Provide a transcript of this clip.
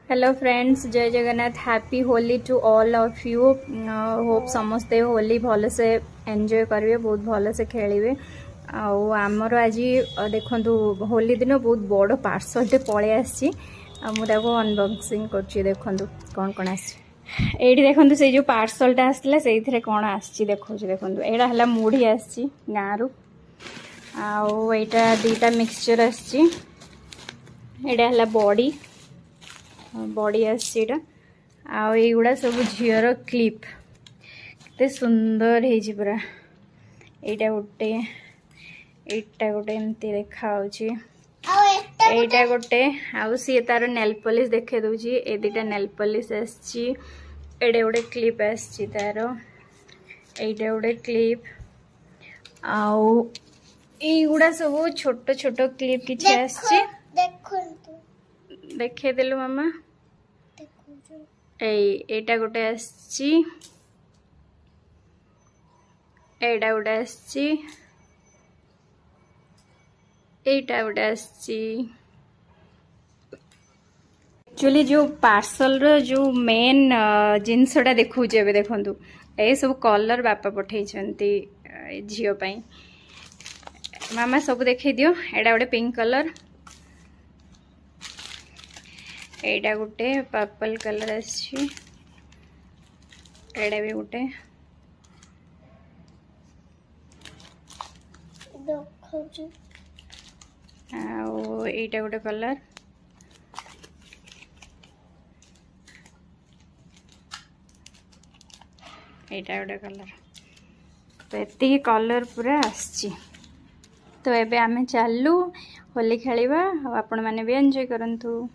Hello friends, जय Jagannath. Happy Holi to all of you. Hope समस्ते होली भल से एंजॉय करेंगे, बहुत भल से खेलेंगे। आमर आज देखु होली दिन बहुत बड़ पार्सल टे पलि आसी, मुझे अनबॉक्सिंग कर देखु कौन कौन आसी। देखु से जो पार्सलटा आसला से कौन आसी देखो यहाँ है मुढ़ी आसी गाँव रु, आईटा दीटा मिक्सचर आसी, है बड़ी बड़ी आसीटा आउगुड़ा सब झीर क्लिप के सुंदर हो पूरा। यहाँ गोटे एटा गोटे एमती देखा गोटे आउ सी तार नेल पॉलिश देखे दूची। ए दीटा नेल पॉलिश आसी, एडे गोटे क्लिप आसी तार, एटा गोटे क्लिप आउ एगुड़ा सब छोट छोट क्लिप किछि आसी। देखे देलु मामा, एटा गोटे आसी, एटा गोटे आसी, एटा गोटे आसी। एक्चुअली जो पार्सल रो जो मेन जिनसटा देखुचे एबे देखंतु, ए सब कलर बापा पठेइ छंती झियो पई। मामा सब देखै दियो। एटा गोटे पिंक कलर, एटा गोटे पर्पल कलर आछि, एटा भी गोटे एटा गोटे कलर, एटा गोटे कलर। तो एति कलर पूरा आछि। तो एबे आमे चालू होली खेलिबा, आपण माने भी एंजॉय करंतु।